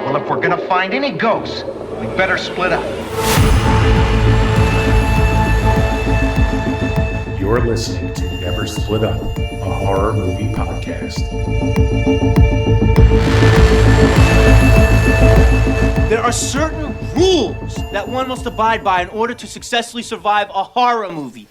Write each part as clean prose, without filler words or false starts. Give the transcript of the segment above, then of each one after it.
Well, if we're gonna find any ghosts, we better split up. You're listening to Never Split Up, a horror movie podcast. There are certain rules that one must abide by in order to successfully survive a horror movie.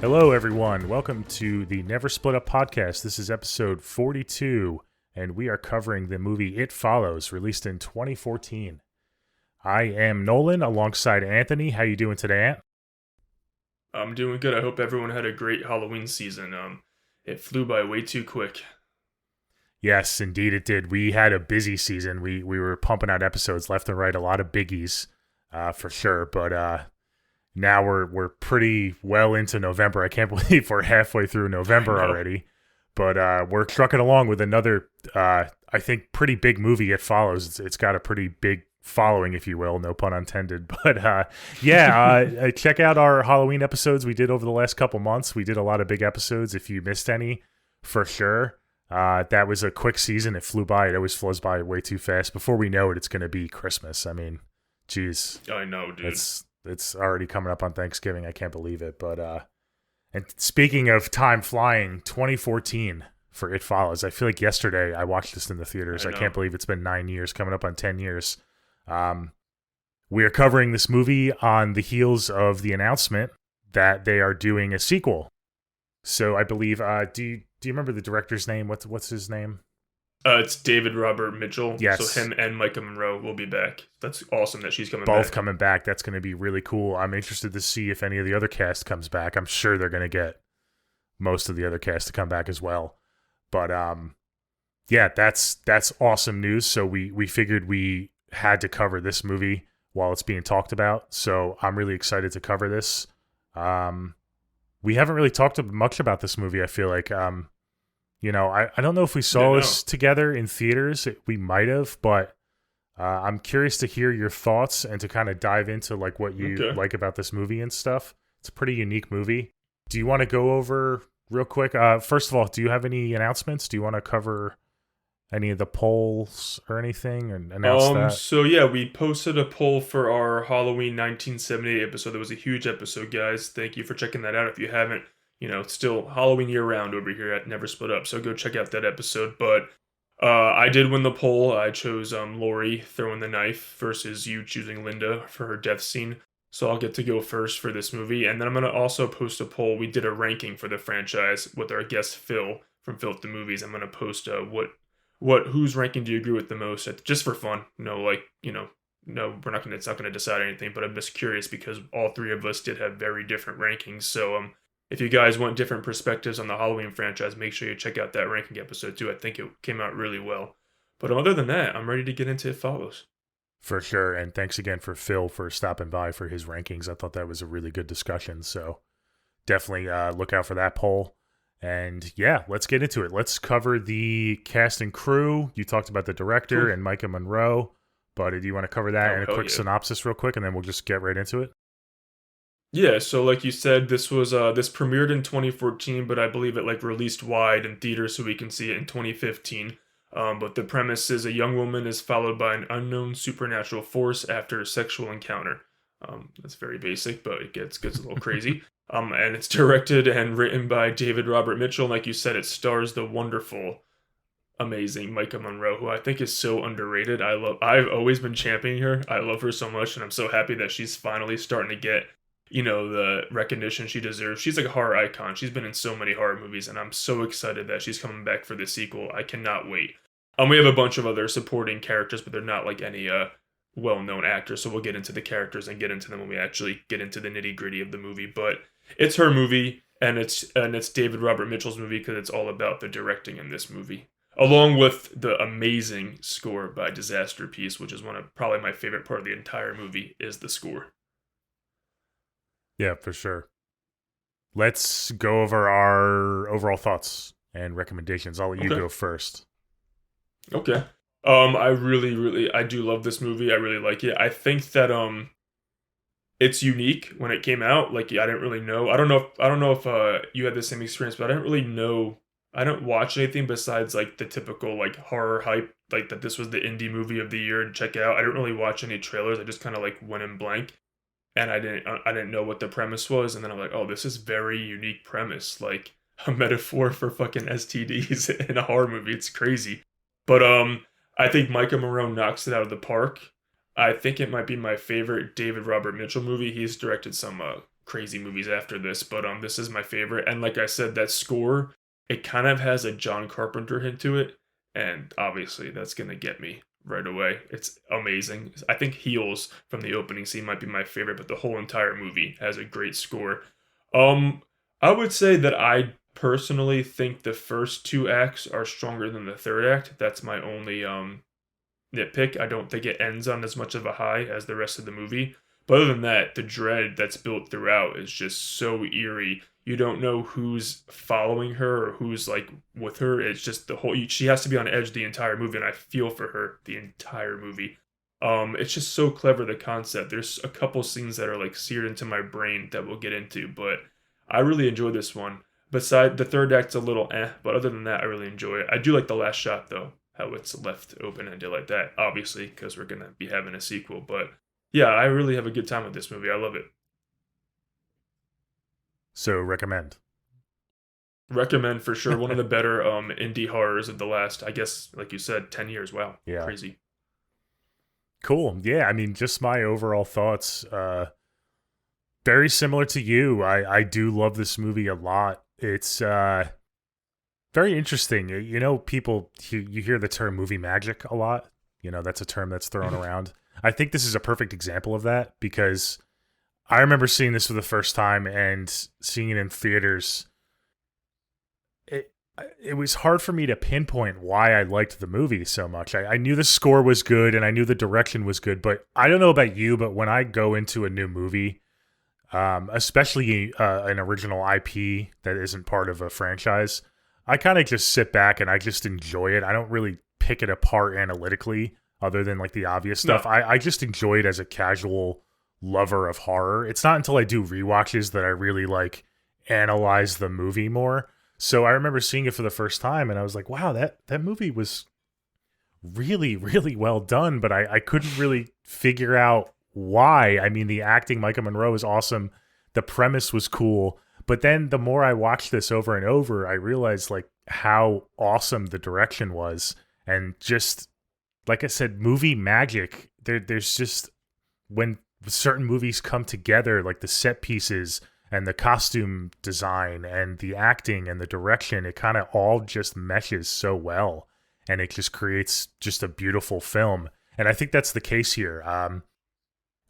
Hello, everyone. Welcome to the Never Split Up podcast. This is episode 42, and we are covering the movie It Follows, released in 2014. I am Nolan, alongside Anthony. How you doing today, Ant? I'm doing good. I hope everyone had a great Halloween season. It flew by way too quick. Yes, indeed it did. We had a busy season. We were pumping out episodes left and right, a lot of biggies, for sure. But now we're pretty well into November. I can't believe we're halfway through November already. But we're trucking along with another, I think, pretty big movie. It Follows. It's got a pretty big following, if you will, no pun intended. But check out our Halloween episodes we did over the last couple months. We did a lot of big episodes. If you missed any, for sure. That was a quick season. It flew by. It always flows by way too fast. Before we know it, it's going to be Christmas. I mean, geez. I know, dude. It's already coming up on Thanksgiving. I can't believe it. But and speaking of time flying, 2014 for It Follows. I feel like yesterday I watched this in the theaters. I can't believe it's been 9 years, coming up on 10 years. We are covering this movie on the heels of the announcement that they are doing a sequel. So I believe, do you remember the director's name? What's his name? It's David Robert Mitchell. Yes. So him and Micah Monroe will be back. That's awesome that she's coming back. Both coming back. That's going to be really cool. I'm interested to see if any of the other cast comes back. I'm sure they're going to get most of the other cast to come back as well. But yeah, that's awesome news. So we figured we had to cover this movie while it's being talked about. So I'm really excited to cover this. We haven't really talked much about this movie, I feel like. I don't know if we saw this together in theaters. We might have, but I'm curious to hear your thoughts and to kind of dive into like what you like about this movie and stuff. It's a pretty unique movie. Do you want to go over real quick? First of all, do you have any announcements? Do you want to cover any of the polls or anything and announce that? So yeah, we posted a poll for our Halloween 1978 episode. That was a huge episode, guys. Thank you for checking that out. If you haven't, it's still Halloween year round over here at Never Split Up, so go check out that episode. But I did win the poll. I chose Lori throwing the knife versus you choosing Linda for her death scene. So I'll get to go first for this movie. And then I'm going to also post a poll. We did a ranking for the franchise with our guest Phil from Filth the Movies. I'm going to post whose ranking do you agree with the most, just for fun. No, we're not going to, it's not going to decide anything, but I'm just curious because all three of us did have very different rankings. So if you guys want different perspectives on the Halloween franchise, make sure you check out that ranking episode too. I think it came out really well. But other than that, I'm ready to get into It Follows. For sure. And thanks again for Phil for stopping by for his rankings. I thought that was a really good discussion. So definitely look out for that poll. And yeah, let's get into it. Let's cover the cast and crew. You talked about the director and Micah Monroe. But do you want to cover that in a quick synopsis real quick? And then we'll just get right into it. Yeah, so like you said, this was this premiered in 2014, but I believe it released wide in theaters so we can see it in 2015. But the premise is a young woman is followed by an unknown supernatural force after a sexual encounter. That's very basic, but it gets a little crazy. And it's directed and written by David Robert Mitchell. Like you said, it stars the wonderful, amazing Micah Monroe, who I think is so underrated. I've always been championing her. I love her so much, and I'm so happy that she's finally starting to get the recognition she deserves. She's like a horror icon. She's been in so many horror movies, and I'm so excited that she's coming back for the sequel. I cannot wait. We have a bunch of other supporting characters, but they're not like any well-known actors, so we'll get into the characters and get into them when we actually get into the nitty-gritty of the movie. But it's her movie, and it's David Robert Mitchell's movie because it's all about the directing in this movie, along with the amazing score by Disaster Piece, which is probably my favorite part of the entire movie is the score. Yeah, for sure. Let's go over our overall thoughts and recommendations. I'll let you go first. Okay. I do love this movie. I really like it. I think that it's unique when it came out. Like, I didn't really know. I don't know if you had the same experience, but I didn't really know. I don't watch anything besides like the typical like horror hype, like that this was the indie movie of the year and check it out. I didn't really watch any trailers. I just kind of like went in blank, and I didn't know what the premise was. And then I'm like, oh, this is very unique premise, like a metaphor for fucking STDs in a horror movie. It's crazy, but I think Micah Monroe knocks it out of the park. I think it might be my favorite David Robert Mitchell movie. He's directed some crazy movies after this, but this is my favorite. And like I said, that score, it kind of has a John Carpenter hint to it, and obviously that's gonna get me right away. It's amazing. I think Heels from the opening scene might be my favorite, but the whole entire movie has a great score. I would say that I personally think the first two acts are stronger than the third act. That's my only nitpick. I don't think it ends on as much of a high as the rest of the movie. But other than that, the dread that's built throughout is just so eerie. You don't know who's following her or who's like with her. It's just the whole. She has to be on edge the entire movie, and I feel for her the entire movie. It's just so clever, the concept. There's a couple scenes that are like seared into my brain that we'll get into, but I really enjoy this one. Beside the third act's a little but other than that, I really enjoy it. I do like the last shot though, how it's left open-ended like that, obviously, because we're gonna be having a sequel. But yeah, I really have a good time with this movie. I love it. So recommend For sure. One of the better indie horrors of the last, I guess, like you said, 10 years. Wow. Yeah. Crazy. Cool. Yeah, I mean, just my overall thoughts. Very similar to you. I do love this movie a lot. It's very interesting. You know, people, you hear the term movie magic a lot. You know, that's a term that's thrown around. I think this is a perfect example of that, because I remember seeing this for the first time and seeing it in theaters. It was hard for me to pinpoint why I liked the movie so much. I knew the score was good and I knew the direction was good, but I don't know about you, but when I go into a new movie, especially an original IP that isn't part of a franchise, I kind of just sit back and I just enjoy it. I don't really pick it apart analytically other than like the obvious stuff. No. I just enjoy it as a casual lover of horror. It's not until I do rewatches that I really like analyze the movie more. So I remember seeing it for the first time and I was like, wow, that movie was really, really well done, but I couldn't really figure out why. I mean, the acting, Micah Monroe, is awesome. The premise was cool. But then the more I watched this over and over, I realized like how awesome the direction was. And just, like I said, movie magic. There's just, when certain movies come together, like the set pieces and the costume design and the acting and the direction, it kind of all just meshes so well. And it just creates just a beautiful film. And I think that's the case here.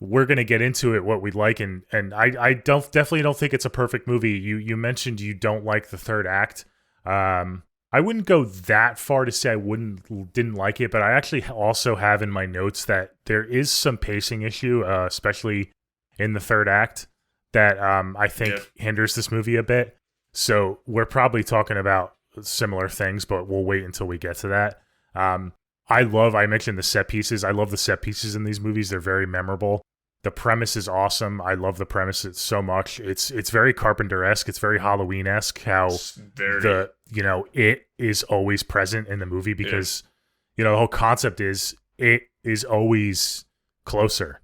We're going to get into it, what we like, and I definitely don't think it's a perfect movie. You mentioned you don't like the third act. I wouldn't go that far to say didn't like it, but I actually also have in my notes that there is some pacing issue, especially in the third act, that I think hinders this movie a bit. So we're probably talking about similar things, but we'll wait until we get to that. I mentioned the set pieces. I love the set pieces in these movies. They're very memorable. The premise is awesome. I love the premise so much. It's very Carpenter-esque. It's very Halloween-esque how it is always present in the movie, because the whole concept is it is always closer.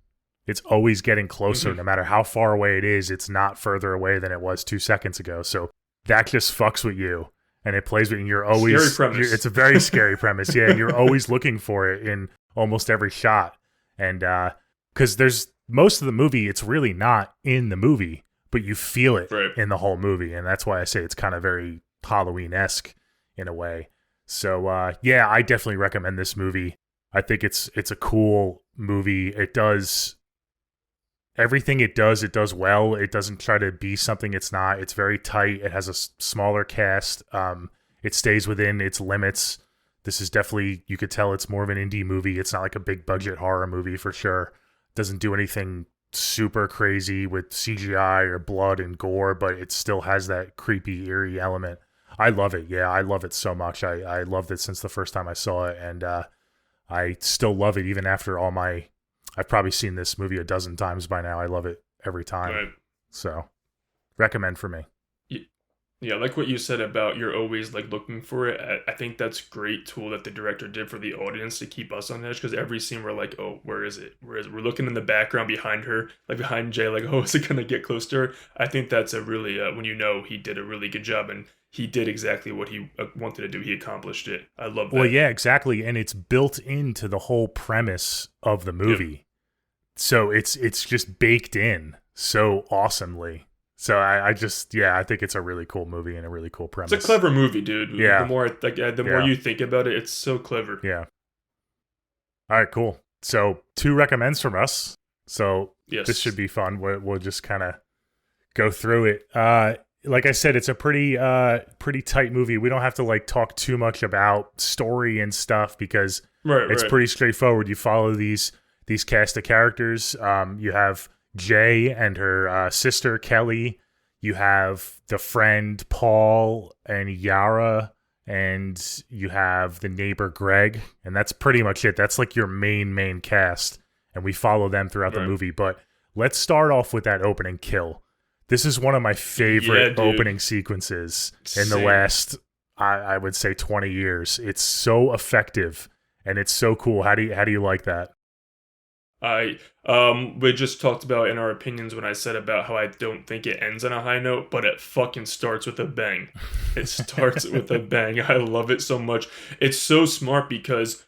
It's always getting closer. No matter how far away it is, it's not further away than it was 2 seconds ago. So that just fucks with you. And it plays with you. You're always, scary premise. It's a very scary premise. Yeah. And you're always looking for it in almost every shot. And, cause there's most of the movie, it's really not in the movie, but you feel it in the whole movie. And that's why I say it's kind of very Halloween-esque in a way. So, yeah, I definitely recommend this movie. I think it's a cool movie. It does everything it does well. It doesn't try to be something it's not. It's very tight. It has a smaller cast. It stays within its limits. This is definitely, you could tell it's more of an indie movie. It's not like a big budget horror movie for sure. Doesn't do anything super crazy with CGI or blood and gore, but it still has that creepy, eerie element. I love it. Yeah, I love it so much. I loved it since the first time I saw it, and I still love it even after all my... I've probably seen this movie a dozen times by now. I love it every time. Right. So, recommend for me. Yeah, like what you said about you're always like looking for it. I think that's a great tool that the director did for the audience to keep us on edge, because every scene we're like, oh, where is it? Where is it? We're looking in the background behind her, like behind Jay, like, oh, is it gonna get close to her? I think that's a really when you know he did a really good job, and he did exactly what he wanted to do. He accomplished it. I love that. Well, yeah, exactly, and it's built into the whole premise of the movie, Yep. so it's just baked in so awesomely. So I think it's a really cool movie and a really cool premise. It's a clever movie, dude. Yeah. The more you think about it, it's so clever. Yeah. All right, cool. So 2 recommends from us. So Yes. this should be fun. We'll just kind of go through it. Like I said, it's a pretty tight movie. We don't have to like talk too much about story and stuff because it's pretty straightforward. You follow these cast of characters. You have Jay and her sister Kelly. You have the friend Paul and Yara, and you have the neighbor Greg, and that's pretty much it. That's like your main cast, and we follow them throughout the movie. But let's start off with that opening kill. This is one of my favorite opening sequences in the last, I would say, 20 years. It's so effective and it's so cool. How do you like that? We just talked about in our opinions when I said about how I don't think it ends on a high note, but it fucking starts with a bang. It starts with a bang. I love it so much. It's so smart because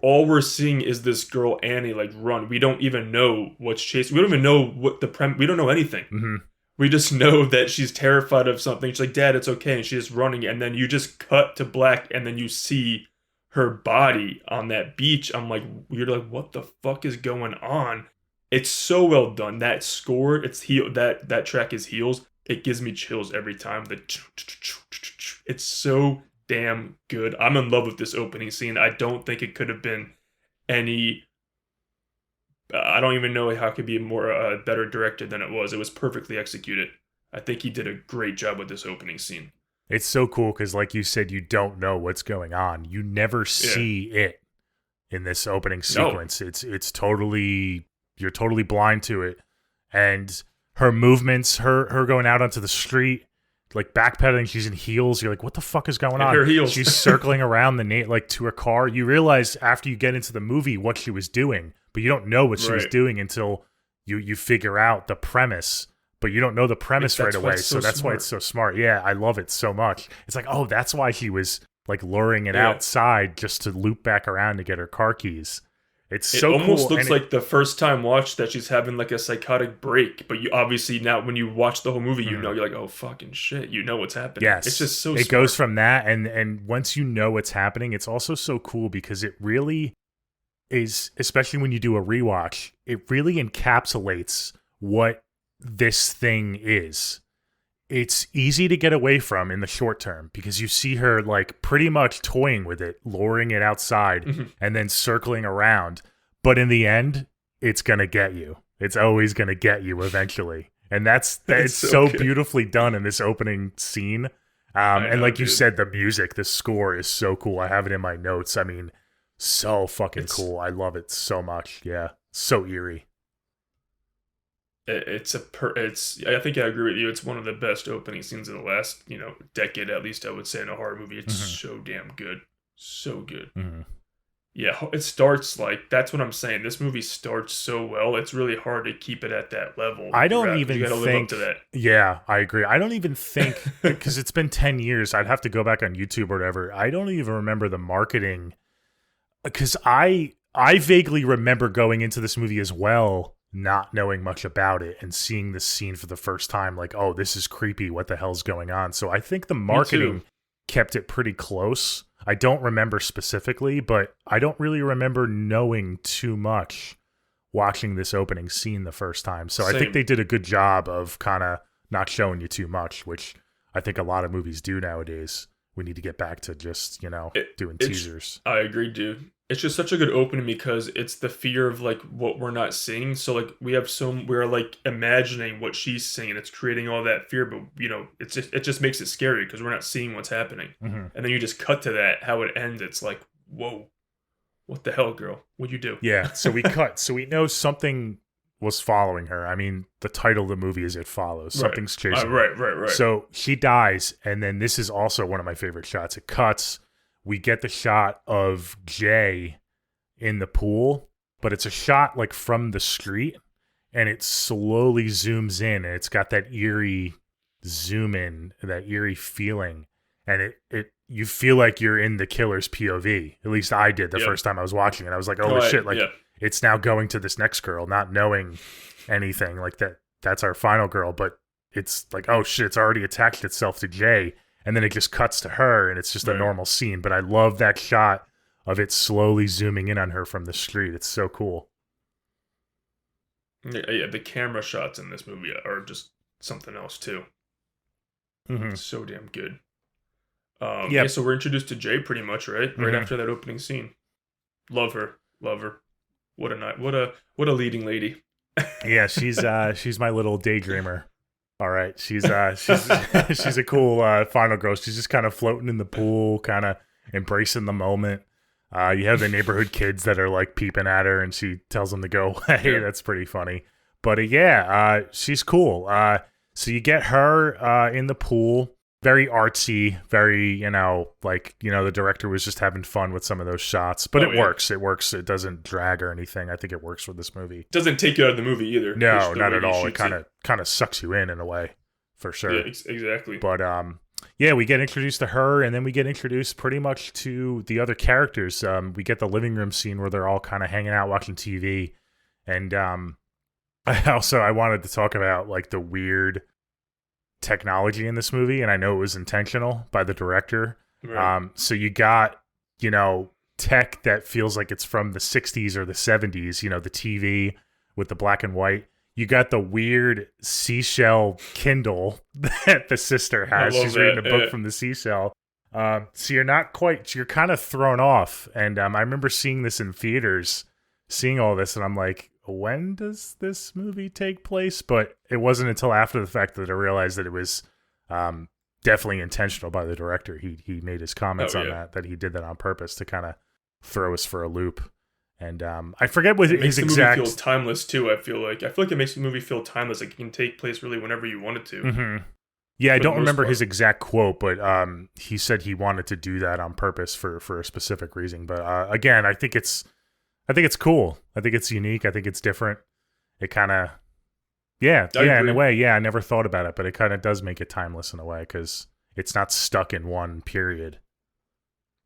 all we're seeing is this girl Annie like run. We don't even know what's chasing. We don't even know what we don't know anything. Mm-hmm. We just know that she's terrified of something. She's like, Dad, it's okay. And she's running. And then you just cut to black and then you see her body on that beach. I'm like, you're like, what the fuck is going on? It's so well done. That score, that track is Heels. It gives me chills every time. It's so damn good. I'm in love with this opening scene. I don't think it could have been any. I don't even know how it could be more better directed than it was. It was perfectly executed. I think he did a great job with this opening scene. It's so cool because, like you said, you don't know what's going on. You never see it in this opening sequence. No. It's totally, you're totally blind to it. And her movements, her going out onto the street, like backpedaling, she's in heels. You're like, what the fuck is going on? Her heels. She's circling around like to her car. You realize after you get into the movie what she was doing, but you don't know what she was doing until you figure out the premise. But you don't know the premise right away, so that's why it's so smart. Yeah, I love it so much. It's like, oh, that's why she was like luring it outside just to loop back around to get her car keys. It's so cool. It almost looks like the first time watch that she's having like a psychotic break, but you obviously now when you watch the whole movie, you know, you're like, oh fucking shit, you know what's happening. Yes, it's just so. It goes from that, and once you know what's happening, it's also so cool because it really is, especially when you do a rewatch, it really encapsulates what this thing is. It's easy to get away from in the short term because you see her like pretty much toying with it, luring it outside and then circling around. But in the end, it's going to get you. It's always going to get you eventually. And it's so beautifully done in this opening scene. And like you said, the music, the score is so cool. I have it in my notes. I mean, so fucking cool. I love it so much. Yeah. So eerie. I think I agree with you. It's one of the best opening scenes of the last, decade, at least I would say, in a horror movie. It's so damn good. So good. Mm-hmm. Yeah, it starts that's what I'm saying. This movie starts so well. It's really hard to keep it at that level. I don't even think. Live up to that. Yeah, I agree. I don't even think, because it's been 10 years. I'd have to go back on YouTube or whatever. I don't even remember the marketing, because I vaguely remember going into this movie as well, not knowing much about it and seeing this scene for the first time, like, oh, this is creepy. What the hell's going on? So I think the marketing kept it pretty close. I don't remember specifically, but I don't really remember knowing too much watching this opening scene the first time. So I think they did a good job of kind of not showing you too much, which I think a lot of movies do nowadays. We need to get back to just, doing teasers. I agree, dude. It's just such a good opening because it's the fear of like what we're not seeing. So like we're like imagining what she's seeing, and it's creating all that fear. But it just makes it scary because we're not seeing what's happening. Mm-hmm. And then you just cut to that, how it ends. It's like, whoa, what the hell, girl? What'd you do? Yeah. So we cut. So we know something was following her. I mean, the title of the movie is It Follows. Something's chasing her. Right. So she dies, and then this is also one of my favorite shots. It cuts. We get the shot of Jay in the pool, but it's a shot like from the street, and it slowly zooms in, and it's got that eerie zoom in, that eerie feeling, and it you feel like you're in the killer's POV. At least I did the first time I was watching it. I was like, oh shit, like it's now going to this next girl, not knowing anything like that. That's our final girl, but it's like, oh shit, it's already attached itself to Jay, and then it just cuts to her, and it's just a normal scene. But I love that shot of it slowly zooming in on her from the street. It's so cool. Yeah, the camera shots in this movie are just something else too. Mm-hmm. So damn good. So we're introduced to Jay pretty much, right? Right after that opening scene. Love her. What a night. What a leading lady. Yeah, she's my little daydreamer. All right, she's she's a cool final girl. She's just kind of floating in the pool, kind of embracing the moment. You have the neighborhood kids that are like peeping at her, and she tells them to go away. Yeah. That's pretty funny. But she's cool. So you get her in the pool. Very artsy, very, the director was just having fun with some of those shots. But it works. It works. It doesn't drag or anything. I think it works for this movie. Doesn't take you out of the movie either. No, not at all. It kind of sucks you in a way, for sure. Yeah, exactly. But we get introduced to her, and then we get introduced pretty much to the other characters. We get the living room scene where they're all kind of hanging out watching TV. And I wanted to talk about like the weird technology in this movie, and I know it was intentional by the director. Right. So you got, tech that feels like it's from the 60s or the 70s, the TV with the black and white. You got the weird seashell Kindle that the sister has. She's reading a book from the seashell. So you're kind of thrown off. And I remember seeing this in theaters, seeing all this, and I'm like, when does this movie take place? But it wasn't until after the fact that I realized that it was definitely intentional by the director. He made his comments on that he did that on purpose to kind of throw us for a loop. And I forget what his exact... It makes the movie feel timeless too, I feel like it makes the movie feel timeless. Like it can take place really whenever you want it to. Mm-hmm. Yeah, I don't remember his exact quote, but he said he wanted to do that on purpose for a specific reason. But again, I think it's cool. I think it's unique. I think it's different. It kind of, in a way, I never thought about it, but it kind of does make it timeless in a way because it's not stuck in one period.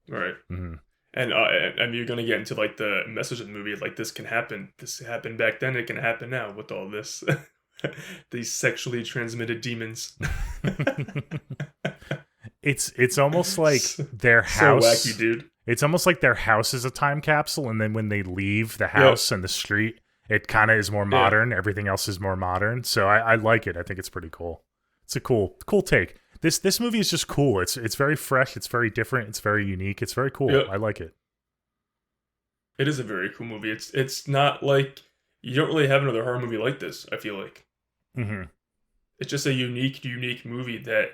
Right. Mm-hmm. And you're going to get into like the message of the movie, like this can happen. This happened back then. It can happen now with all this. These sexually transmitted demons. It's almost like their house. So wacky, dude. It's almost like their house is a time capsule, and then when they leave the house and the street, it kind of is more modern. Everything else is more modern. So I like it. I think it's pretty cool. It's a cool take. This movie is just cool. It's very fresh. It's very different. It's very unique. It's very cool. I like it. It is a very cool movie. It's not like you don't really have another horror movie like this, I feel like. Mm-hmm. It's just a unique movie that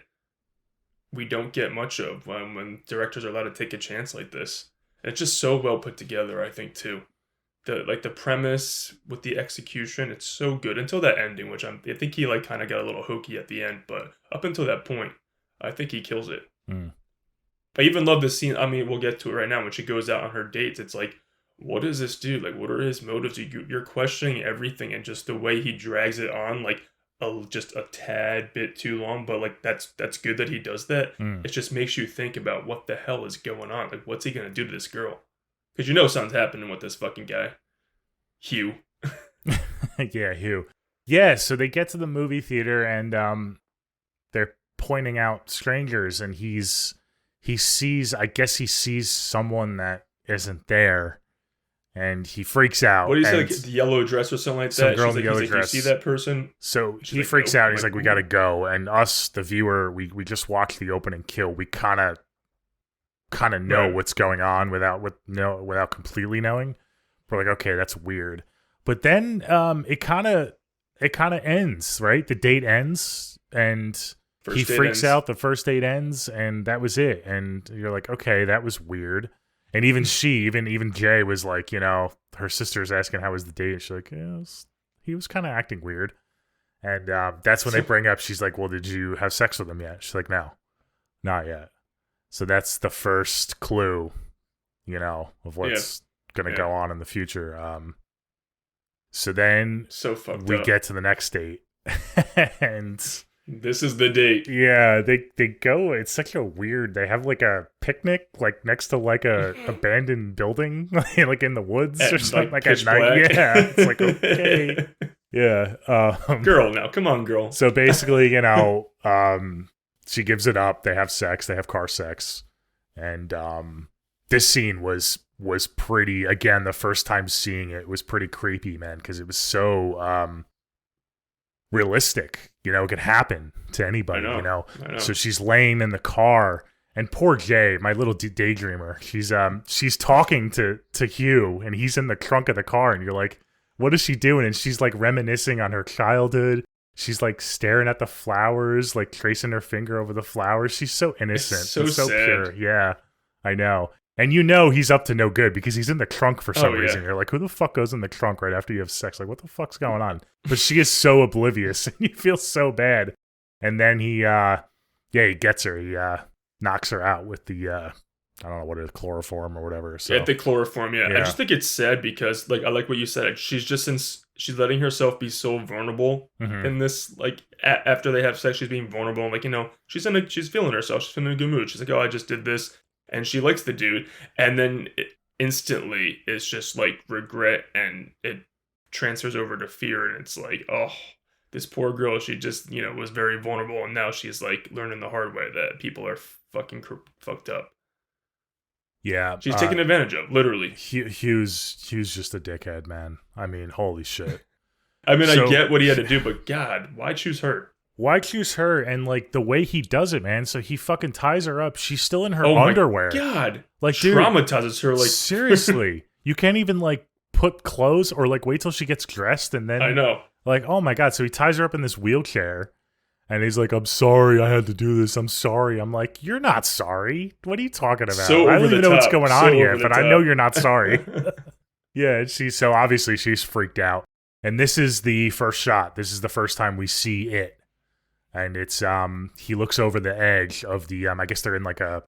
we don't get much of when directors are allowed to take a chance like this. And it's just so well put together, I think, too. The premise with the execution, it's so good until that ending, which I think he like kind of got a little hokey at the end, but up until that point, I think he kills it. Mm. I even love this scene. I mean, we'll get to it right now when she goes out on her dates. It's like, what does this do? Like, what are his motives? You're questioning everything, and just the way he drags it on, like just a tad bit too long. But like that's good that he does that. It just makes you think about what the hell is going on. Like, what's he gonna do to this girl? Because something's happening with this fucking guy, Hugh. Yeah, Hugh. Yeah, so they get to the movie theater and they're pointing out strangers, and he sees someone that isn't there, and he freaks out. What do you say, like the yellow dress or something like that? Some girl in the yellow dress. You see that person? So he freaks out. He's like, we gotta go. And us, the viewer, we just watched the opening kill. We kind of know what's going on without completely knowing. We're like, okay, that's weird. But then it kind of ends, right? The date ends, and he freaks out. The first date ends, and that was it. And you're like, okay, that was weird. And even even Jay was like, her sister's asking how was the date, and she's like, yeah, he was kind of acting weird. And that's when they bring up, she's like, well, did you have sex with him yet? She's like, no, not yet. So that's the first clue, of what's going to go on in the future. So then we get to the next date. And this is the date. Yeah, they go, it's such a weird, they have like a picnic like next to like a abandoned building, like in the woods or something, like at night. Black. Yeah, it's like, okay. Yeah. Girl, now come on, girl. So basically, she gives it up. They have sex. They have car sex. And this scene was pretty, again, the first time seeing it was pretty creepy, man, because it was so realistic. It could happen to anybody, I know. So she's laying in the car, and poor Jay, my little daydreamer, she's talking to Hugh, and he's in the trunk of the car, and you're like, what is she doing? And she's like reminiscing on her childhood. She's like staring at the flowers, like tracing her finger over the flowers. She's so innocent. It's so sad. Pure. Yeah, I know. And he's up to no good because he's in the trunk for some reason. You're like, who the fuck goes in the trunk right after you have sex? Like, what the fuck's going on? But she is so oblivious, and you feel so bad. And then he gets her. He knocks her out with the I don't know what it is, chloroform or whatever. So the chloroform, yeah. I just think it's sad because, like, I like what you said. She's letting herself be so vulnerable in this. Like, after they have sex, she's being vulnerable. Like, she's feeling herself. She's feeling in a good mood. She's like, oh, I just did this, and she likes the dude. And then instantly, it's just like regret, and it transfers over to fear. And it's like, oh, this poor girl. She just was very vulnerable, and now she's like learning the hard way that people are fucking fucked up. Yeah, she's taken advantage of, literally. Hugh's just a dickhead, man. I mean, holy shit. I mean, I get what he had to do, but God, why choose her? Why choose her? And like the way he does it, man. So he fucking ties her up. She's still in her underwear. Oh my God, like dude, traumatizes her. Like seriously, you can't even like put clothes or like wait till she gets dressed and then. I know. Like, oh my God. So he ties her up in this wheelchair. And he's like, I'm sorry I had to do this. I'm sorry. I'm like, you're not sorry. What are you talking about? So I don't even know what's going on here, but top. I know you're not sorry. Yeah, so obviously she's freaked out. And this is the first shot. This is the first time we see it. And it's, he looks over the edge of the, I guess they're in like a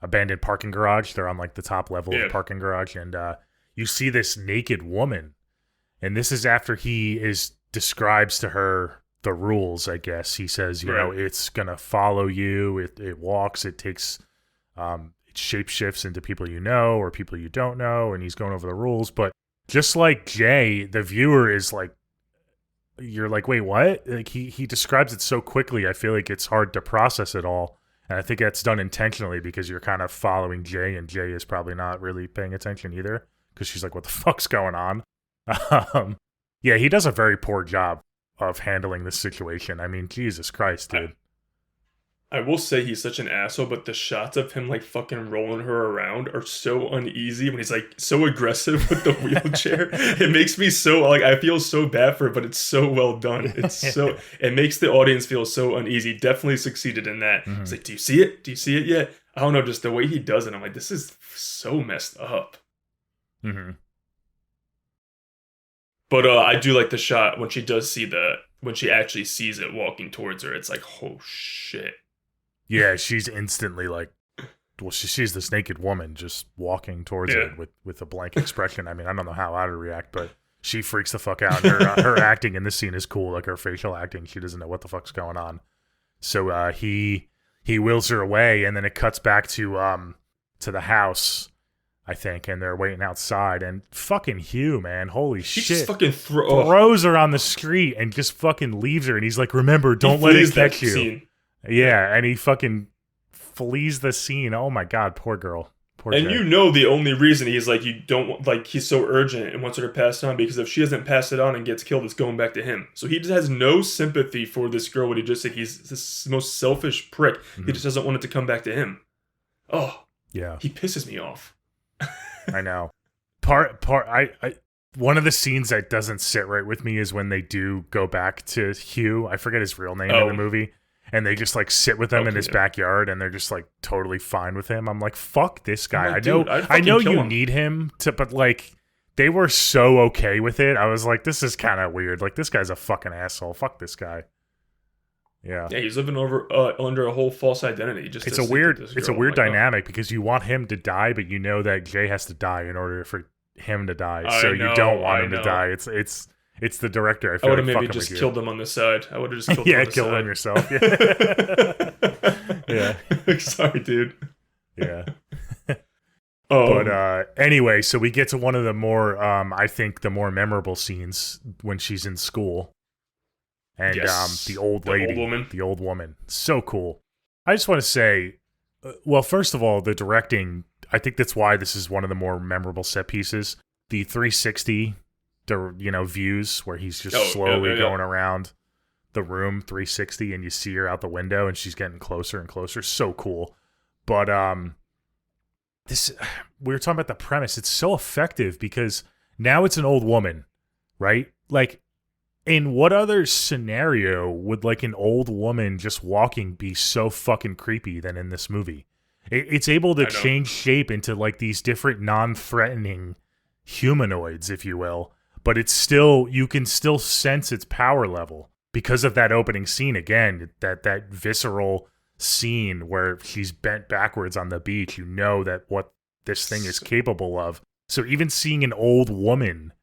abandoned parking garage. They're on like the top level of the parking garage. And you see this naked woman. And this is after he describes to her the rules, I guess. He says, it's gonna follow you. It walks. It takes, it shapeshifts into people you know or people you don't know, and he's going over the rules. But just like Jay, the viewer is like, you're like, wait, what? Like he describes it so quickly. I feel like it's hard to process it all, and I think that's done intentionally because you're kind of following Jay, and Jay is probably not really paying attention either because she's like, what the fuck's going on? Yeah, he does a very poor job of handling this situation. I mean, Jesus Christ, dude. I will say he's such an asshole, but the shots of him like fucking rolling her around are so uneasy when he's like so aggressive with the wheelchair. It makes me so like I feel so bad for it, but it's so well done. It makes the audience feel so uneasy. Definitely succeeded in that. Mm-hmm. It's like, do you see it? Do you see it yet? I don't know, just the way he does it. I'm like, this is so messed up. Mm-hmm. But I do like the shot when she does see when she actually sees it walking towards her. It's like, oh shit. Yeah, she's instantly like, well, she sees this naked woman just walking towards it with a blank expression. I mean, I don't know how I would react, but she freaks the fuck out. Her acting in this scene is cool, like her facial acting. She doesn't know what the fuck's going on. So he wheels her away, and then it cuts back to the house, I think, and they're waiting outside, and fucking Hugh, man, holy shit. He just fucking throws her on the street and just fucking leaves her, and he's like, remember, don't let it catch you. Scene. Yeah, and he fucking flees the scene. Oh my God, poor girl. Poor and Jay. You know the only reason he's like, you don't, like, he's so urgent and wants her to pass it on, because if she doesn't pass it on and gets killed, it's going back to him. So he just has no sympathy for this girl, what he just said. He's this most selfish prick. Mm-hmm. He just doesn't want it to come back to him. Oh. Yeah. He pisses me off. I know. One of the scenes that doesn't sit right with me is when they do go back to Hugh. I forget his real name in the movie. And they just like sit with him in his backyard, and they're just like totally fine with him. I'm like, fuck this guy. Like, I know you need him to, but like they were so okay with it. I was like, this is kind of weird. Like, this guy's a fucking asshole. Fuck this guy. Yeah. Yeah, he's living under a whole false identity. It's a weird dynamic because you want him to die, but you know that Jay has to die in order for him to die. So you don't want him to die. It's the director. I would have maybe just killed him on the side. I would have just killed him on the side. Kill him yourself. Yeah. Yeah. Sorry, dude. Yeah. But anyway, so we get to one of the more, I think, the more memorable scenes when she's in school. And the old woman. So cool. I just want to say, well, first of all, the directing, I think that's why this is one of the more memorable set pieces. The 360, views where he's just slowly going around the room 360 and you see her out the window and she's getting closer and closer. So cool. But we were talking about the premise. It's so effective because now it's an old woman, right? Like, in what other scenario would like an old woman just walking be so fucking creepy than in this movie? It's able to change shape into like these different non-threatening humanoids, if you will, but it's still, you can still sense its power level because of that opening scene. Again, that visceral scene where she's bent backwards on the beach. You know that what this thing is capable of. So even seeing an old woman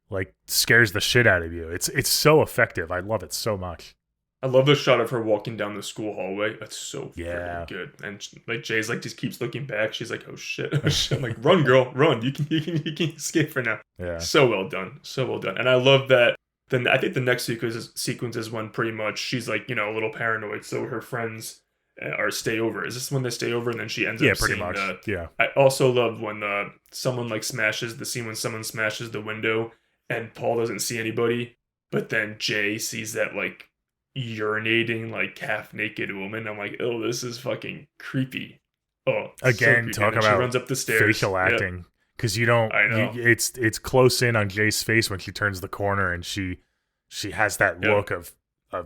like scares the shit out of you. It's so effective. I love it so much. I love the shot of her walking down the school hallway. That's so freaking good. And like Jay's like just keeps looking back. She's like, oh shit. I'm like, run, girl, run. You can escape for now. Yeah. So well done. And I love that. Then I think the next sequence is when pretty much she's like, a little paranoid. So her friends stay over. Is this when they stay over and then she ends up pretty seeing, much. Yeah. I also love when someone like smashes the window and Paul doesn't see anybody, but then Jay sees that like urinating like half naked woman. I'm like, oh, this is fucking creepy. Oh, again, so talk about she runs up the stairs. Facial acting, because you don't. I know. It's close in on Jay's face when she turns the corner and she has that look of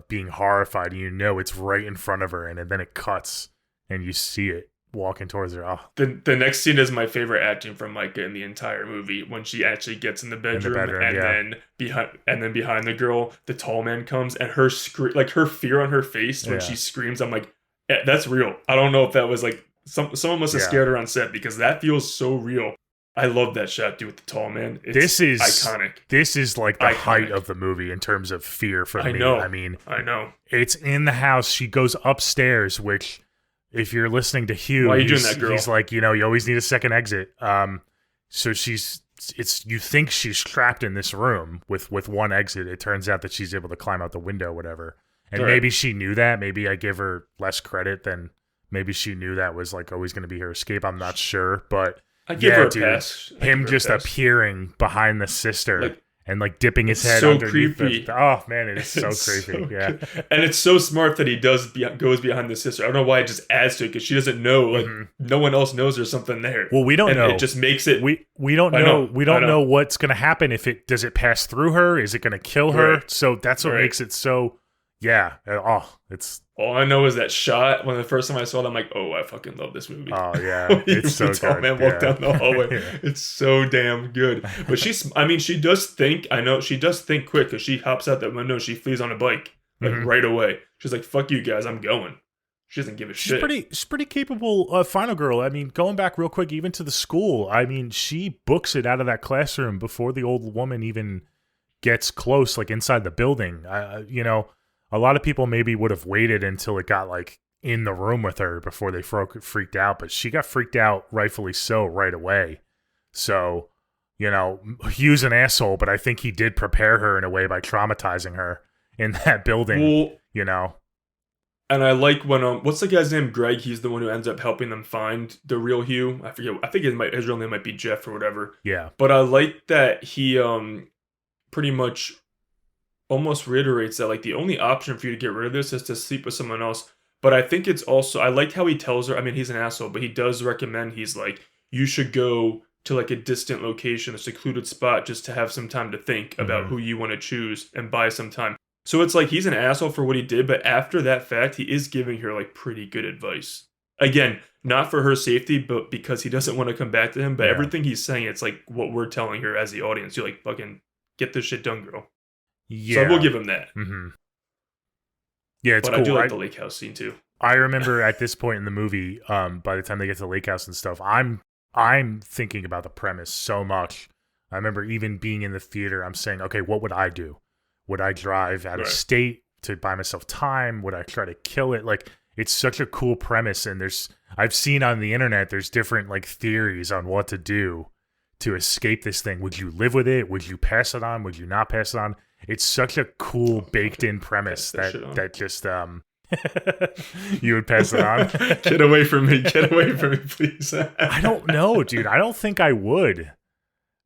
being horrified. And it's right in front of her, and then it cuts and you see it walking towards her. Oh. The next scene is my favorite acting from Micah in the entire movie, when she actually gets in the bedroom, then behind the girl, the tall man comes, and her her fear on her face when she screams. I'm like, that's real. I don't know if that was like someone must have scared her on set, because that feels so real. I love that shot, dude, with the tall man. This is iconic. This is like the height of the movie in terms of fear for me. I know. It's in the house. She goes upstairs, which, if you're listening to Hugh, why are you doing that, girl? He's like, you always need a second exit. So you think she's trapped in this room with one exit. It turns out that she's able to climb out the window, whatever. And maybe she knew that. Maybe I give her less credit than maybe she knew that was like always going to be her escape. I'm not sure, but I give her a pass. Him just appearing behind the sister. And like dipping his head so underneath creepy. Oh man, it is so creepy. Yeah, and it's so smart that he goes behind the sister. I don't know why it just adds to it, because she doesn't know. Like no one else knows there's something there. Well, we don't know. It just makes it. We don't know. We don't know what's going to happen. Does it pass through her? Is it going to kill her? So that's what makes it so. Yeah. It's. All I know is that shot. When the first time I saw it, I'm like, oh, I fucking love this movie. Oh yeah, it's so good. Man walk down the hallway. It's so damn good. But she does think. I know she does think quick, because she hops out that window and she flees on a bike right away. She's like, fuck you guys, I'm going. She doesn't give a shit. She's pretty capable. Final girl. I mean, going back real quick, even to the school. I mean, she books it out of that classroom before the old woman even gets close, like inside the building. A lot of people maybe would have waited until it got like in the room with her before they freaked out, but she got freaked out, rightfully so, right away. So, Hugh's an asshole, but I think he did prepare her in a way by traumatizing her in that building. Well, And I like when what's the guy's name? Greg. He's the one who ends up helping them find the real Hugh. I forget. I think his real name might be Jeff or whatever. Yeah. But I like that he pretty much almost reiterates that like the only option for you to get rid of this is to sleep with someone else. But I think it's also, I like how he tells her, I mean, he's an asshole, but he does recommend, he's like, you should go to like a distant location, a secluded spot, just to have some time to think about who you want to choose and buy some time. So it's like he's an asshole for what he did, but after that fact, he is giving her like pretty good advice. Again, not for her safety, but because he doesn't want to come back to him. But Yeah. everything he's saying, it's like what we're telling her as the audience. You're like, fucking get this shit done, girl. Yeah. So I will give him that. Mm-hmm. Yeah, it's but cool. I do like the lake house scene too. I remember at this point in the movie, by the time they get to the lake house and stuff, I'm thinking about the premise so much. I remember even being in the theater, I'm saying, okay, what would I do? Would I drive out of state to buy myself time? Would I try to kill it? Like, it's such a cool premise, and I've seen on the internet, there's different like theories on what to do to escape this thing. Would you live with it? Would you pass it on? Would you not pass it on? It's such a cool baked-in premise that just you would pass it on. Get away from me! Get away from me, please. I don't know, dude. I don't think I would,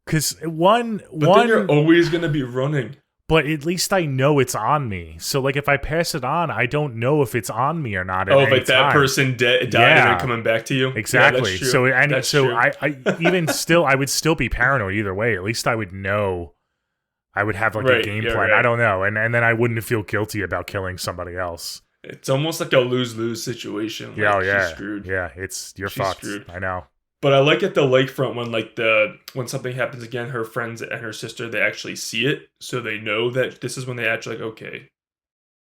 because then you're always gonna be running. But at least I know it's on me. So, like, if I pass it on, I don't know if it's on me or not. Like that person died and they're coming back to you. Exactly. Yeah, that's true. I even still, I would still be paranoid either way. At least I would know. I would have like a game plan. Right. I don't know, and then I wouldn't feel guilty about killing somebody else. It's almost like a lose-lose situation. Like, she's screwed. Yeah, you're fucked. Screwed. I know. But I like at the lakefront when something happens again, her friends and her sister, they actually see it, so they know that this is when they actually like, okay,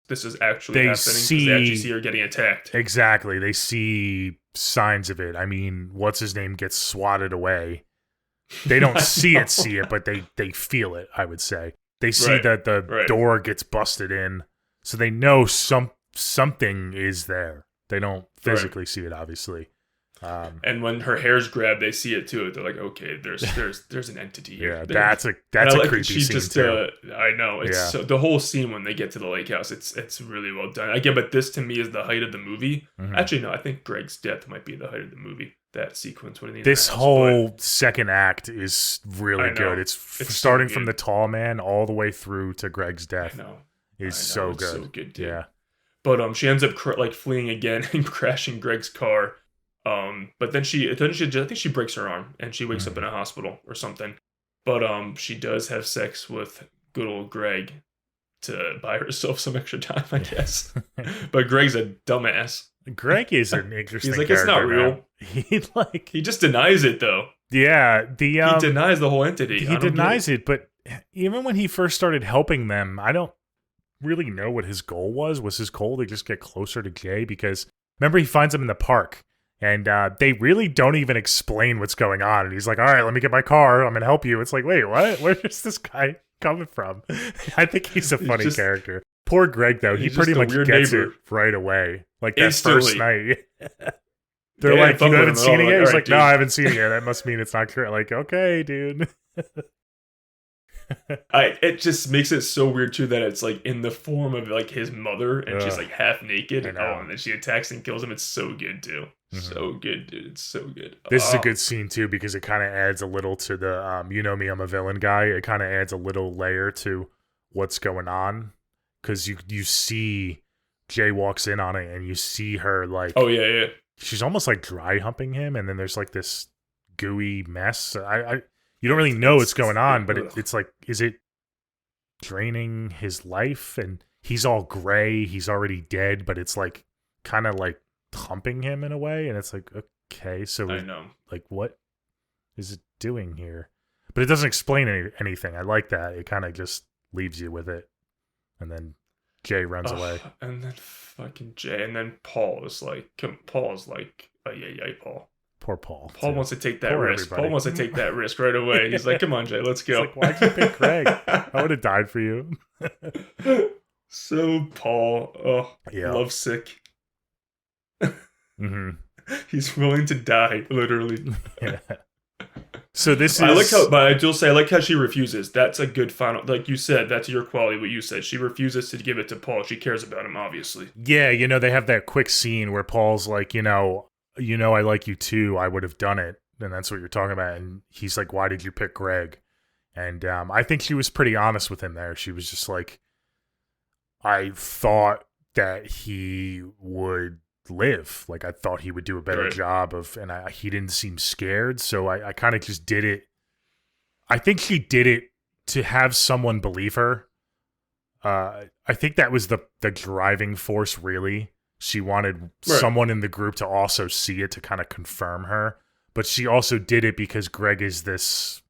this is actually happening. They actually see her getting attacked. Exactly. They see signs of it. I mean, what's his name gets swatted away. They don't see it, but they feel it, I would say. They see that the door gets busted in, so they know something is there. They don't physically see it, obviously. And when her hair's grabbed, they see it too. They're like, okay, there's an entity here. Yeah, that's a creepy scene too. I know. It's so, the whole scene when they get to the lake house, it's really well done. Again, but this to me is the height of the movie. Mm-hmm. Actually, no, I think Greg's death might be the height of the movie. That sequence. This whole second act is really good. It's starting from the tall man all the way through to Greg's death. Is so good. So good, dude. Yeah. But she ends up fleeing again and crashing Greg's car. But then I think she breaks her arm and she wakes up in a hospital or something. But she does have sex with good old Greg to buy herself some extra time, I guess. But Greg's a dumbass. Greg is an interesting. He's like, it's not real. He just denies it though. Yeah, he denies the whole entity. He denies it, but even when he first started helping them, I don't really know what his goal was. Was his goal to just get closer to Jay? Because remember, he finds him in the park. And they really don't even explain what's going on. And he's like, all right, let me get my car. I'm going to help you. It's like, wait, what? Where's this guy coming from? I think he's a funny character. Poor Greg, though. He pretty much gets it right away. Like that first night. They're like, you haven't seen it yet? He's like, no, I haven't seen it yet. That must mean it's not true. Like, okay, dude. It just makes it so weird too that it's like in the form of like his mother and she's like half naked and then she attacks and kills him. It's so good too. So good, dude. It's so good. This is a good scene too because it kind of adds a little to the you know me, I'm a villain guy. It kind of adds a little layer to what's going on because you see Jay walks in on it and you see her like, oh yeah, she's almost like dry humping him, and then there's like this gooey mess. You don't really know what's going on, but it's like, is it draining his life? And he's all gray. He's already dead, but it's like kind of like humping him in a way. And it's like, okay, so I know. Like, what is it doing here? But it doesn't explain anything. I like that. It kind of just leaves you with it. And then Jay runs away. And then fucking Jay. And then Paul is like, Paul. Poor Paul. Paul wants to take that risk. Everybody. Paul wants to take that risk right away. He's like, come on, Jay, let's go. Like, why'd you pick Greg? I would have died for you. So Paul, lovesick. Mm-hmm. He's willing to die, literally. Yeah. So this is... I like how she refuses. That's a good final... Like you said, that's your quality, what you said. She refuses to give it to Paul. She cares about him, obviously. Yeah, they have that quick scene where Paul's like, I like you too. I would have done it. And that's what you're talking about. And he's like, why did you pick Greg? And I think she was pretty honest with him there. She was just like, I thought that he would live. Like, I thought he would do a better job of, and he didn't seem scared. So I kind of just did it. I think she did it to have someone believe her. I think that was the driving force, really. she wanted someone in the group to also see it to kind of confirm her. But she also did it because Greg is this,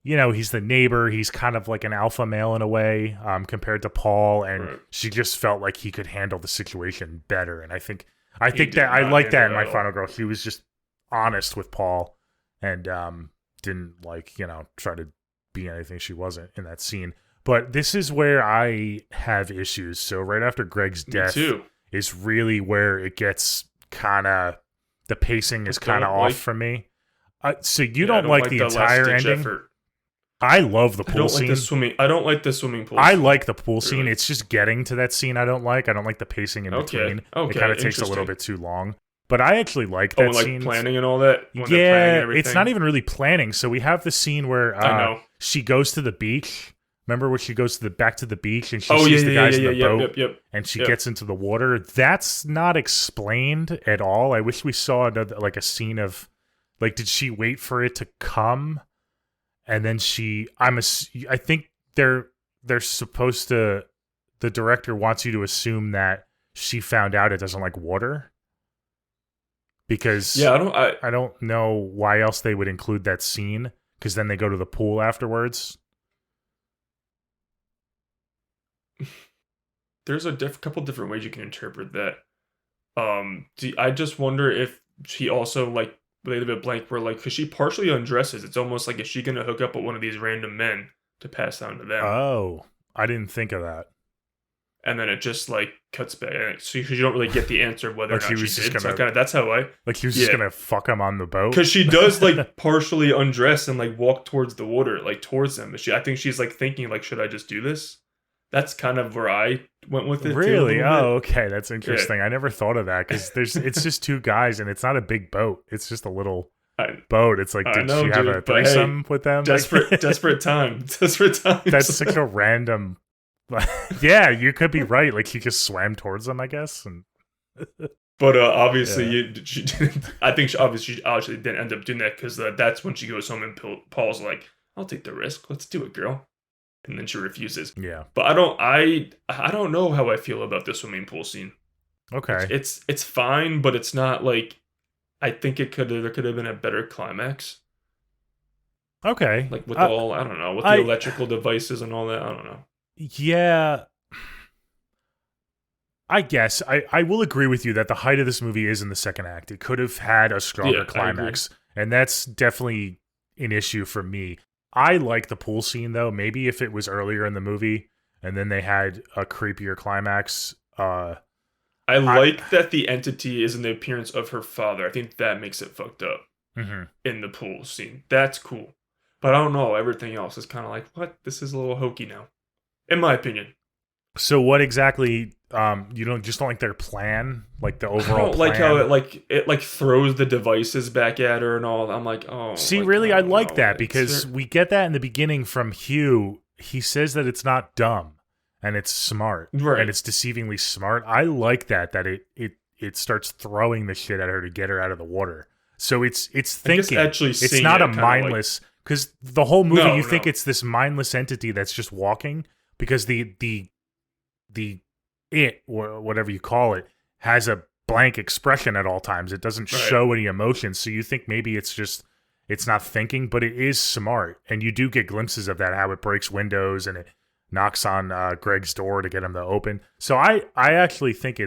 he's the neighbor. He's kind of like an alpha male in a way, compared to Paul. And she just felt like he could handle the situation better. And I think that I like that in my final girl. She was just honest with Paul and didn't try to be anything she wasn't in that scene. But this is where I have issues. So right after Greg's death is really where it gets kind of, the pacing is kind of off for me. So you don't like the entire ending? Effort. I love the pool scene. I don't like the swimming pool. I like the pool scene. It's just getting to that scene I don't like. I don't like the pacing in between. It kind of takes a little bit too long. But I actually like that scene. Planning and all that? Yeah, it's not even really planning. So we have the scene where she goes to the beach. Remember when she goes back to the beach and she sees the guys in the boat and she gets into the water? That's not explained at all. I wish we saw a scene of, did she wait for it to come? And then I think they're supposed to, the director wants you to assume that she found out it doesn't like water. Because I don't know why else they would include that scene, because then they go to the pool afterwards. There's a couple different ways you can interpret that. I just wonder if she also they leave it blank where because she partially undresses. It's almost like, is she gonna hook up with one of these random men to pass down to them? Oh, I didn't think of that. And then it just cuts back, so you don't really get the answer of whether or not she did. That's how he was just gonna fuck him on the boat, because she does partially undress and walk towards the water, towards them. I think she's thinking should I just do this? That's kind of where I went with it. Really? Oh, okay. That's interesting. I never thought of that, because it's just two guys and it's not a big boat. It's just a little boat. It's did she have a threesome with them? Desperate time. Desperate time. That's such a random. Yeah, you could be right. She just swam towards them, I guess. And but obviously, she didn't. I think she obviously didn't end up doing that, because that's when she goes home and Paul's like, "I'll take the risk. Let's do it, girl." And then she refuses. Yeah. But I don't know how I feel about the swimming pool scene. Okay. It's fine, but it's not I think there could have been a better climax. Okay. With I don't know, with the electrical devices and all that. I don't know. Yeah. I guess I will agree with you that the height of this movie is in the second act. It could have had a stronger climax, and that's definitely an issue for me. I like the pool scene, though. Maybe if it was earlier in the movie and then they had a creepier climax. I like that the entity is in the appearance of her father. I think that makes it fucked up in the pool scene. That's cool. But I don't know. Everything else is kind of what? This is a little hokey now, in my opinion. So what exactly, you don't like their plan? The overall I don't plan? like how it throws the devices back at her and all. I'm oh. See, really, I like that, because we get that in the beginning from Hugh. He says that it's not dumb and it's smart. Right. And it's deceivingly smart. I like that it starts throwing the shit at her to get her out of the water. So it's thinking. It's not a mindless, because the whole movie think it's this mindless entity that's just walking, because the it, or whatever you call it, has a blank expression at all times. It doesn't show any emotion. So you think maybe it's not thinking, but it is smart. And you do get glimpses of that, how it breaks windows and it knocks on Greg's door to get him to open. So I actually think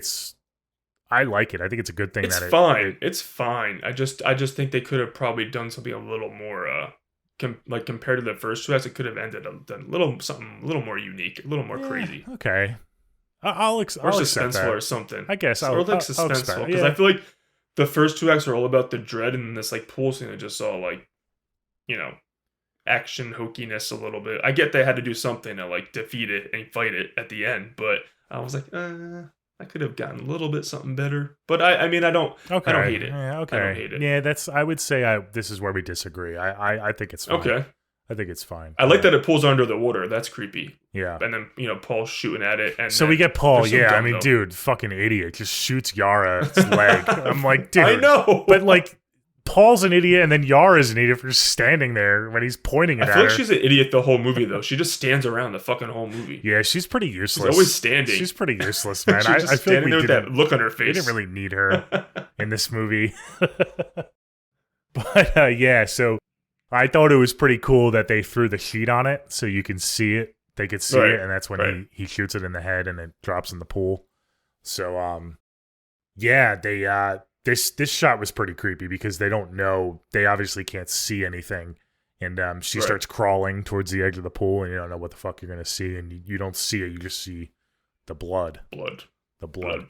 I like it. I think it's a good thing. It's fine. It's fine. I just think they could have probably done something a little more, compared to the first two acts. It could have ended something a little more unique, a little more crazy. Okay. I'll accept that. Suspenseful or something. I guess or suspenseful, because I feel like the first two acts are all about the dread, and this pool scene is just all action hokiness a little bit. I get they had to do something to defeat it and fight it at the end, but I was I could have gotten a little bit something better. But I don't hate it. Yeah, okay. I don't hate it. Yeah, I would say this is where we disagree. I think it's fine. Okay. I think it's fine. I like that it pulls under the water. That's creepy. Yeah. And then, Paul's shooting at it. And so we get Paul. Yeah, I mean, dude, fucking idiot. Just shoots Yara's leg. I'm like, dude. I know. But Paul's an idiot, and then Yara's an idiot for just standing there when he's pointing it at I feel her. like she's an idiot the whole movie, though. She just stands around the fucking whole movie. Yeah, she's pretty useless. She's always standing. She's pretty useless, man. She's just I feel like standing there with that look on her face. We didn't really need her in this movie. But yeah, so I thought it was pretty cool that they threw the sheet on it so you can see it. They could see it, and that's when he shoots it in the head and it drops in the pool. So yeah, they this shot was pretty creepy because they don't know, they obviously can't see anything. And she starts crawling towards the edge of the pool, and you don't know what the fuck you're gonna see, and you don't see it, you just see the blood. The blood.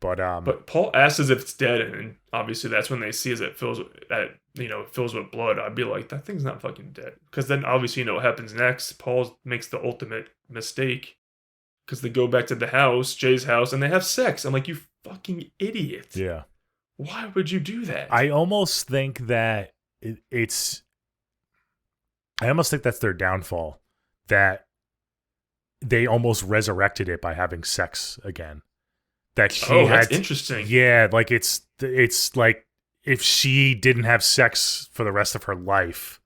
But Paul asks as if it's dead, and obviously that's when they see as it fills with blood. I'd be like, that thing's not fucking dead, because then obviously you know what happens next. Paul makes the ultimate mistake because they go back to the house, Jay's house, and they have sex. I'm like, you fucking idiot. Yeah. Why would you do that? I almost think that I almost think that's their downfall, that they almost resurrected it by having sex again. That she that's interesting. Yeah, like it's like if she didn't have sex for the rest of her life,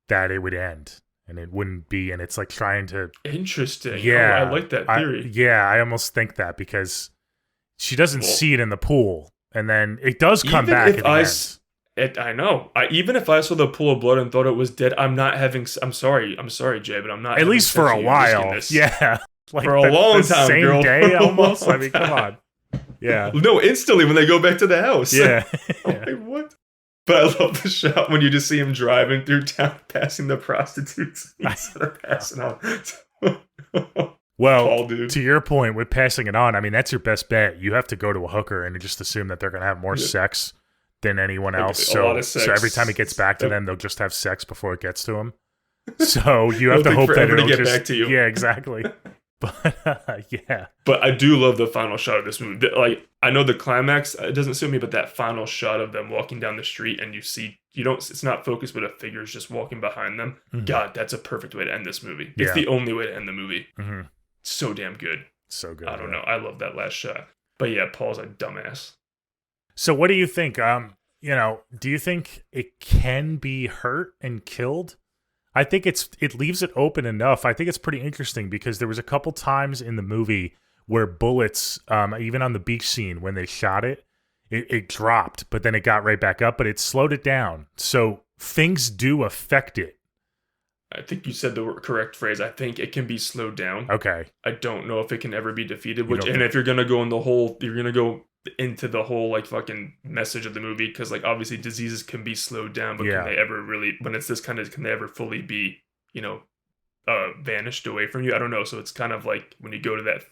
that it would end and it wouldn't be. And it's like trying to. Interesting. Yeah, I like that theory. I almost think that because she doesn't see it in the pool, and then it does come back at the end. I know. Even if I saw the pool of blood and thought it was dead, I'm sorry, Jay, but I'm not. At least for a while. Yeah. Like for a long time, same girl. day almost. I mean, come on. Yeah. No, instantly when they go back to the house. Yeah. I'm like, what? But I love the shot when you just see him driving through town, passing the prostitutes instead of passing on. Well, Paul, dude. To your point with passing it on, I mean, that's your best bet. You have to go to a hooker and just assume that they're going to have more sex than anyone else. A lot of sex. So every time it gets back to them, they'll just have sex before it gets to them. So you have to hope that it'll get back to you. Yeah, exactly. But yeah. But I do love the final shot of this movie. Like, I know the climax, it doesn't suit me, but that final shot of them walking down the street and it's not focused, but a figure's just walking behind them. Mm-hmm. God, that's a perfect way to end this movie. It's the only way to end the movie. Mm-hmm. So damn good. So good. I don't know. I love that last shot. But yeah, Paul's a dumbass. So what do you think? Do you think it can be hurt and killed? I think it leaves it open enough. I think it's pretty interesting because there was a couple times in the movie where bullets, even on the beach scene when they shot it, it dropped, but then it got right back up, but it slowed it down. So things do affect it. I think you said the correct phrase. I think it can be slowed down. Okay. I don't know if it can ever be defeated. If you're gonna go into the whole like fucking message of the movie, because like obviously diseases can be slowed down, but can they ever really, when it's this kind of, can they ever fully be, vanished away from you? I don't know. So it's kind of like when you go to that,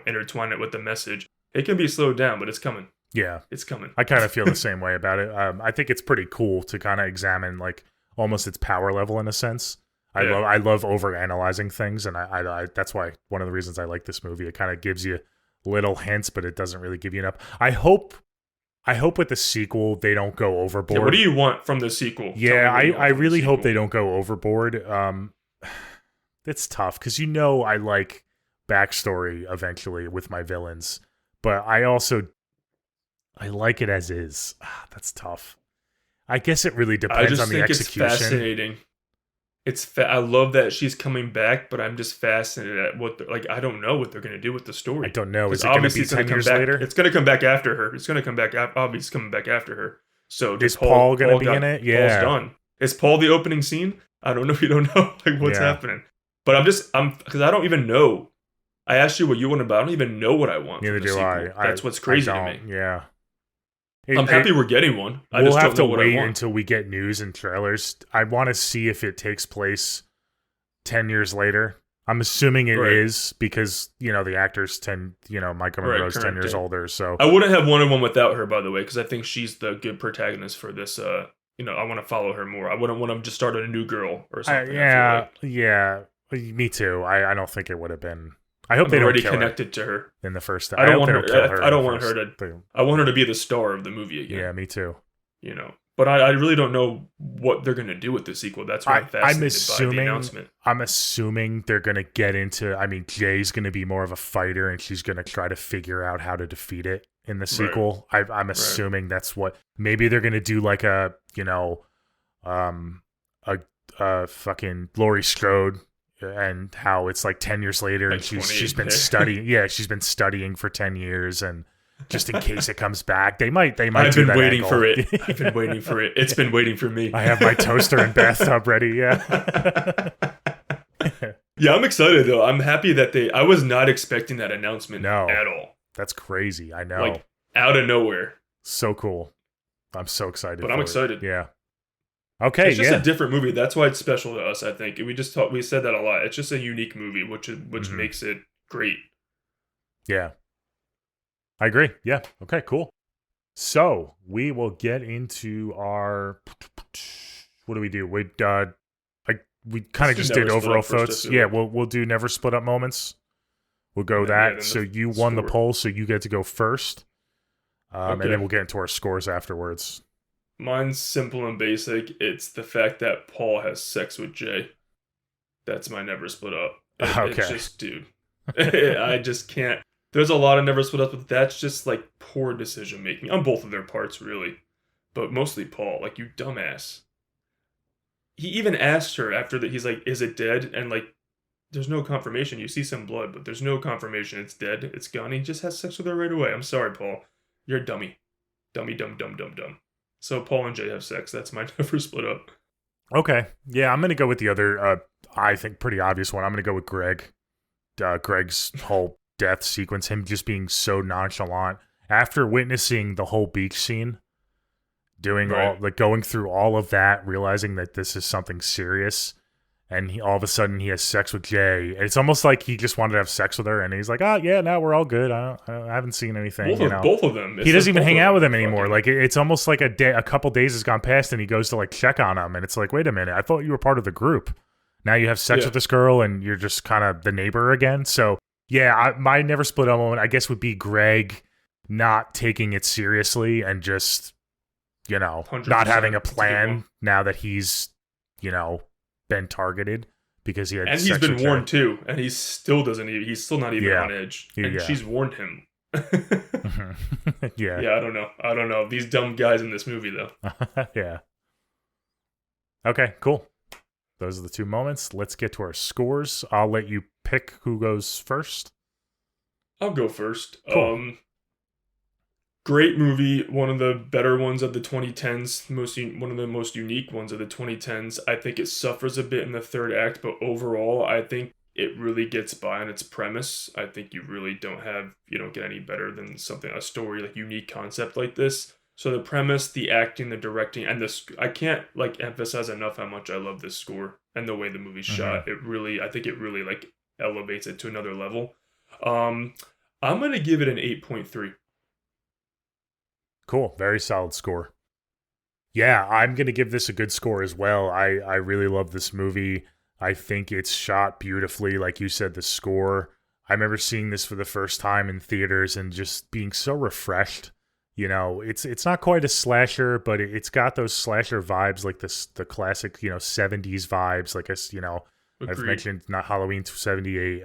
intertwine it with the message, it can be slowed down, but it's coming. Yeah, it's coming. I kind of feel the same way about it. I think it's pretty cool to kind of examine like almost its power level in a sense. I love overanalyzing things, and I that's why one of the reasons I like this movie. It kind of gives you little hints, but it doesn't really give you enough. I hope with the sequel they don't go overboard. Yeah, what do you want from the sequel? Yeah, I really hope they don't go overboard. It's tough because I like backstory eventually with my villains, but I like it as is. That's tough. I guess it really depends on the execution. It's fascinating. I love that she's coming back, but I'm just fascinated at I don't know what they're going to do with the story. I don't know. Is it going to be 10 years later? It's going to come back after her. It's going to come back. Obviously, it's coming back after her. So is Paul going to be in it? Yeah. Paul's done. Is Paul the opening scene? I don't know. You don't know what's happening. But because I don't even know. I asked you what you wanted, but I don't even know what I want. Neither do I. That's what's crazy to me. Yeah. I'm happy we're getting one. We'll have to wait until we get news and trailers. I want to see if it takes place 10 years later. I'm assuming it is because, the actor's Michael Monroe's 10 years older. So I wouldn't have wanted one without her, by the way, because I think she's the good protagonist for this. I want to follow her more. I wouldn't want to just start a new girl or something. Yeah, me too. I don't think it would have been. I hope they don't kill connected to her in the first. I don't want her. I don't want her to. I want her to be the star of the movie again. Yeah, me too. But I really don't know what they're gonna do with the sequel. That's why I'm fascinated by the announcement. I'm assuming they're gonna get into. I mean, Jay's gonna be more of a fighter, and she's gonna try to figure out how to defeat it. in the sequel. I'm assuming that's what. Maybe they're gonna do like a fucking Laurie Strode, and how it's like 10 years later, and she's been studying. Yeah, she's been studying for 10 years, and just in case it comes back, they might. I've do been that waiting angle. for it. I've been waiting for it. It's been waiting for me. I have my toaster and bathtub ready. Yeah. Yeah, I'm excited though. I'm happy that I was not expecting that announcement at all. That's crazy. I know. Like out of nowhere. So cool. I'm so excited. But I'm excited. Yeah. Okay. It's just a different movie. That's why it's special to us, I think. And we said that a lot. It's just a unique movie, which makes it great. Yeah. I agree. Yeah. Okay, cool. So we will get into our, what do? We kind of just did overall thoughts. Yeah, we'll do never split up moments. We'll go that. So you won the poll, so you get to go first. And then we'll get into our scores afterwards. Mine's simple and basic. It's the fact that Paul has sex with Jay. That's my never split up. It's just, dude. I just can't. There's a lot of never split up, but that's just like poor decision making on both of their parts, really. But mostly Paul. Like, you dumbass. He even asked her after that. He's like, "Is it dead?" And like, there's no confirmation. You see some blood, but there's no confirmation. It's dead. It's gone. He just has sex with her right away. I'm sorry, Paul. You're a dummy. Dummy, dumb. So Paul and Jay have sex. That's my never split up. Okay. Yeah, I'm going to go with the other, I think, pretty obvious one. I'm going to go with Greg. Greg's whole death sequence, him just being so nonchalant. After witnessing the whole beach scene, going through all of that, realizing that this is something serious, and all of a sudden he has sex with Jay. It's almost like he just wanted to have sex with her, and he's like, "Oh yeah, now we're all good. I haven't seen anything." Both of them. He doesn't even hang out with him anymore. Like it's almost like a couple days has gone past, and he goes to like check on him, and it's like, wait a minute, I thought you were part of the group. Now you have sex with this girl, and you're just kind of the neighbor again. So yeah, my never split up moment, I guess, would be Greg not taking it seriously and just not having a plan now that he's been targeted because he had and sex he's been with warned too, and he still doesn't even. He's still not even on edge, and she's warned him. Yeah. I don't know these dumb guys in this movie though. Yeah. Okay, cool. Those are the two moments. Let's get to our scores. I'll let you pick who goes first. I'll go first. Cool. Great movie, one of the better ones of the 2010s, one of the most unique ones of the 2010s. I think it suffers a bit in the third act, but overall, I think it really gets by on its premise. I think you really don't get any better than a story, like unique concept like this. So the premise, the acting, the directing, and I can't emphasize enough how much I love this score and the way the movie's shot. I think it really elevates it to another level. I'm going to give it an 8.3. Cool. Very solid score. Yeah, I'm going to give this a good score as well. I really love this movie. I think it's shot beautifully. Like you said, the score. I remember seeing this for the first time in theaters and just being so refreshed. It's not quite a slasher, but it's got those slasher vibes, like the classic, 70s vibes. Like I've mentioned, not Halloween 78.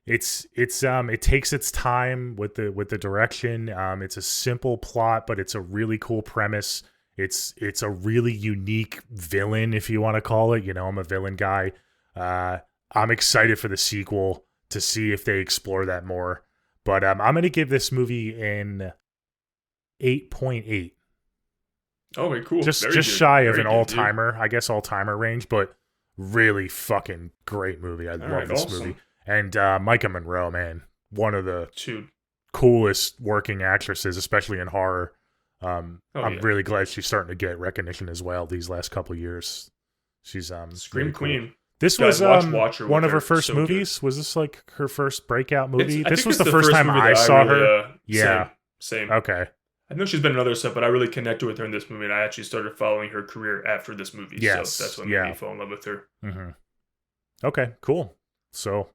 It takes its time with the direction. It's a simple plot, but it's a really cool premise. It's a really unique villain, if you want to call it. I'm a villain guy. I'm excited for the sequel to see if they explore that more. But I'm going to give this movie an 8.8. Okay, cool. Just shy of an all-timer, I guess all-timer range, but really fucking great movie. I love this movie. And Micah Monroe, man, one of the coolest working actresses, especially in horror. I'm really glad she's starting to get recognition as well these last couple of years. She's Scream really Queen. Cool. This was one of her first movies. Was this like her first breakout movie? This was the first time I saw her. Yeah. Same. Okay. I know she's been in other stuff, but I really connected with her in this movie, and I actually started following her career after this movie. Yes. So that's what made me fall in love with her. Mm-hmm. Okay, cool. So,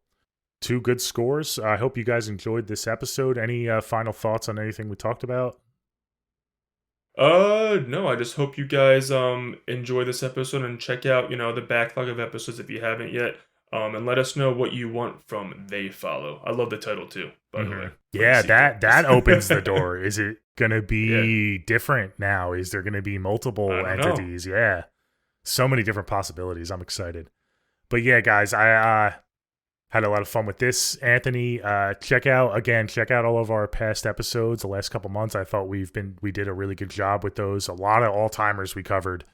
2 good scores. I hope you guys enjoyed this episode. Any final thoughts on anything we talked about? No, I just hope you guys enjoy this episode and check out, the backlog of episodes if you haven't yet. And let us know what you want from They Follow. I love the title too, by the way. Yeah, that opens the door. Is it gonna be different now? Is there gonna be multiple entities? Yeah, so many different possibilities. I'm excited. But yeah, guys, I had a lot of fun with this. Anthony, check out all of our past episodes the last couple months. I thought we did a really good job with those. A lot of all-timers we covered.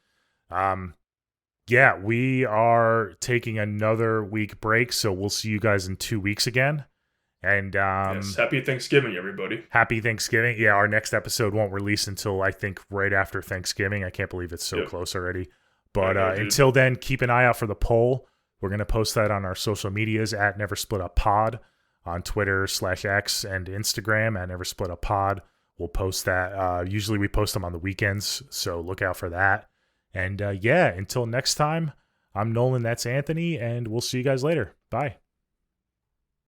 Yeah, we are taking another week break, so we'll see you guys in 2 weeks again. And yes, happy Thanksgiving, everybody. Happy Thanksgiving. Yeah, our next episode won't release until I think right after Thanksgiving. I can't believe it's so close already. But until then, keep an eye out for the poll. We're going to post that on our social medias at neversplituppod on Twitter /X and Instagram at neversplituppod. We'll post that. Usually we post them on the weekends, so look out for that. And yeah, until next time, I'm Nolan, that's Anthony, and we'll see you guys later. Bye.